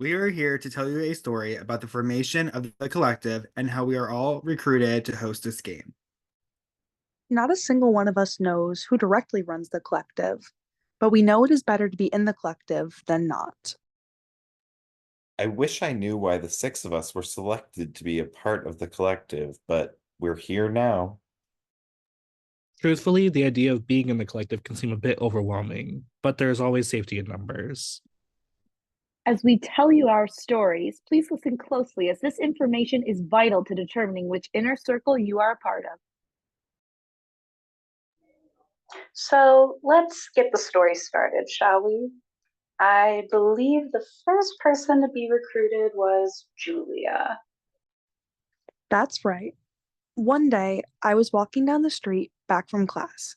We are here to tell you a story about the formation of the collective and how we are all recruited to host this game. Not a single one of us knows who directly runs the collective, but we know it is better to be in the collective than not. I wish I knew why the six of us were selected to be a part of the collective, but we're here now. Truthfully, the idea of being in the collective can seem a bit overwhelming, but there's always safety in numbers. As we tell you our stories, please listen closely as this information is vital to determining which inner circle you are a part of. So let's get the story started, shall we? I believe the first person to be recruited was Julia. That's right. One day, I was walking down the street back from class.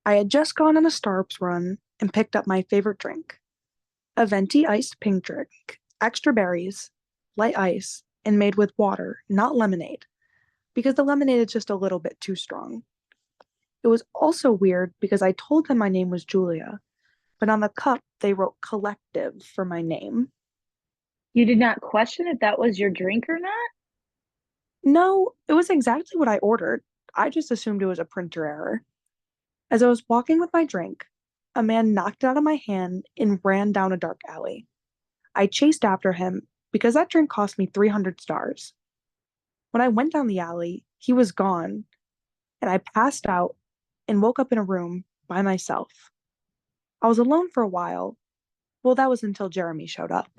I had just gone on a Starbucks run and picked up my favorite drink, a venti iced pink drink, extra berries, light ice, and made with water, not lemonade, because the lemonade is just a little bit too strong. It was also weird because I told them my name was Julia, but on the cup they wrote collective for my name. You did not question if that was your drink or not? No, it was exactly what I ordered. I just assumed it was a printer error. As I was walking with my drink, a man knocked it out of my hand and ran down a dark alley. I chased after him because that drink cost me 300 stars. When I went down the alley, he was gone, and I passed out and woke up in a room by myself. I was alone for a while. Well, that was until Jeremy showed up.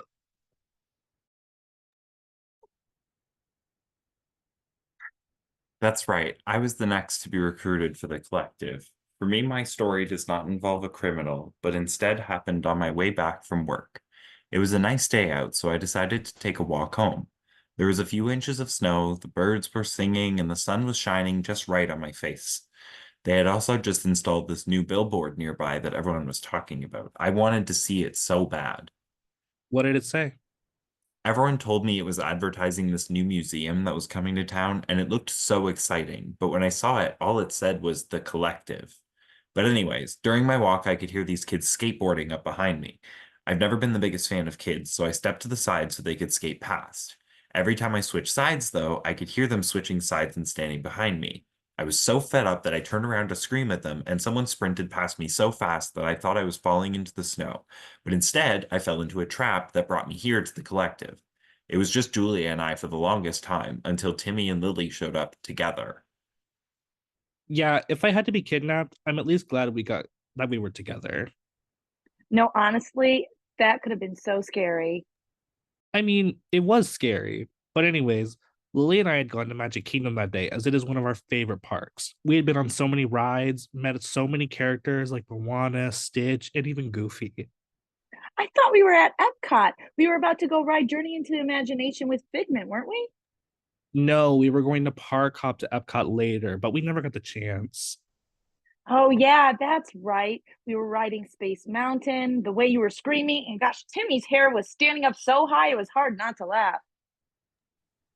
That's right. I was the next to be recruited for the collective. For me, my story does not involve a criminal, but instead happened on my way back from work. It was a nice day out, so I decided to take a walk home. There was a few inches of snow, the birds were singing, and the sun was shining just right on my face. They had also just installed this new billboard nearby that everyone was talking about. I wanted to see it so bad. What did it say? Everyone told me it was advertising this new museum that was coming to town, and it looked so exciting. But when I saw it, all it said was the collective. But anyways, during my walk, I could hear these kids skateboarding up behind me. I've never been the biggest fan of kids, so I stepped to the side so they could skate past. Every time I switched sides, though, I could hear them switching sides and standing behind me. I was so fed up that I turned around to scream at them, and someone sprinted past me so fast that I thought I was falling into the snow. But instead, I fell into a trap that brought me here to the collective. It was just Julia and I for the longest time, until Timmy and Lily showed up together. Yeah, if I had to be kidnapped, I'm at least glad we were together. No, honestly, that could have been so scary. I mean, it was scary. But anyways, Lily and I had gone to Magic Kingdom that day as it is one of our favorite parks. We had been on so many rides, met so many characters like Moana, Stitch, and even Goofy. I thought we were at Epcot. We were about to go ride Journey into the Imagination with Figment, weren't we? No, we were going to park hop to Epcot later, but we never got the chance. Oh, yeah, that's right. We were riding Space Mountain, the way you were screaming, and gosh, Timmy's hair was standing up so high it was hard not to laugh.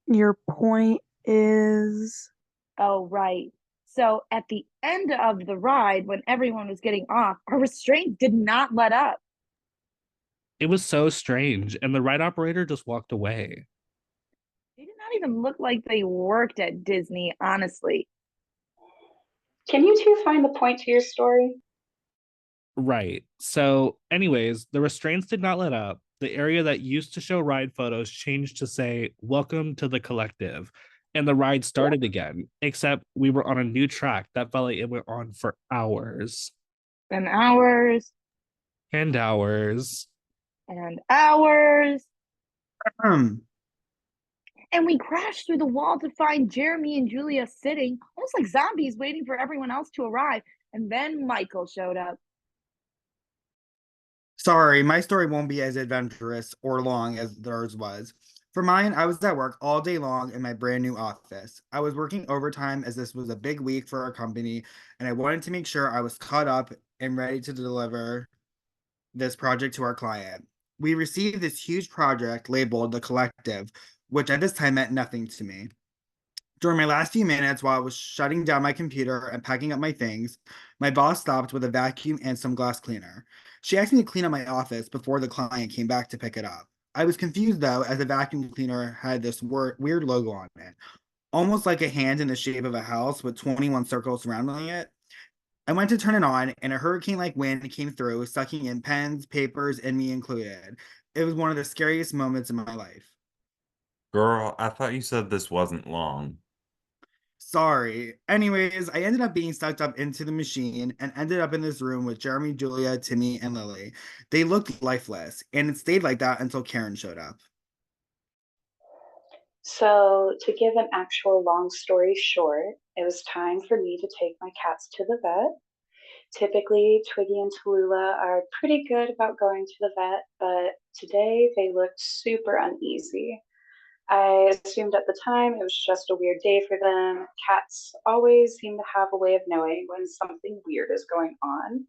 Your point is. Oh, right. So at the end of the ride, when everyone was getting off, our restraint did not let up. It was so strange, and the ride operator just walked away. They did not even look like they worked at Disney, honestly. Can you two find the point to your story? Right. So, anyways, the restraints did not let up. The area that used to show ride photos changed to say, "Welcome to the collective." And the ride started again, except we were on a new track that felt like it went on for hours And hours and hours. and hours. Um, And we crashed through the wall to find Jeremy and Julia sitting, almost like zombies, waiting for everyone else to arrive. And then Michael showed up. Sorry, my story won't be as adventurous or long as theirs was. For mine, I was at work all day long in my brand new office. I was working overtime as this was a big week for our company, and I wanted to make sure I was caught up and ready to deliver this project to our client. We received this huge project labeled The Collective, which at this time meant nothing to me. During my last few minutes, while I was shutting down my computer and packing up my things, my boss stopped with a vacuum and some glass cleaner. She asked me to clean up my office before the client came back to pick it up. I was confused though, as the vacuum cleaner had this weird logo on it, almost like a hand in the shape of a house with 21 circles surrounding it. I went to turn it on, and a hurricane like wind came through, sucking in pens, papers, and me included. It was one of the scariest moments in my life. Girl, I thought you said this wasn't long. Sorry. Anyways, I ended up being sucked up into the machine and ended up in this room with Jeremy, Julia, Timmy, and Lily. They looked lifeless, and it stayed like that until Karen showed up. So, to give an actual long story short, it was time for me to take my cats to the vet. Typically, Twiggy and Tallulah are pretty good about going to the vet, but today they looked super uneasy. I assumed at the time it was just a weird day for them. Cats always seem to have a way of knowing when something weird is going on.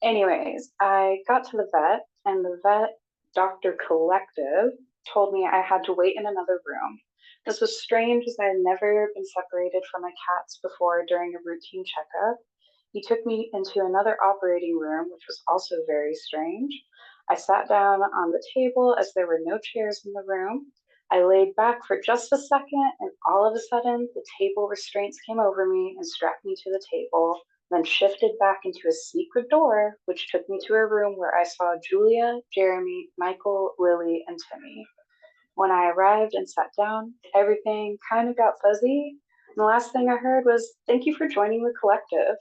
Anyways, I got to the vet, and the vet, Dr. Collective, told me I had to wait in another room. This was strange as I had never been separated from my cats before during a routine checkup. He took me into another operating room, which was also very strange. I sat down on the table as there were no chairs in the room. I laid back for just a second, and all of a sudden, the table restraints came over me and strapped me to the table, then shifted back into a secret door, which took me to a room where I saw Julia, Jeremy, Michael, Lily, and Timmy. When I arrived and sat down, everything kind of got fuzzy. And the last thing I heard was, "Thank you for joining the collective."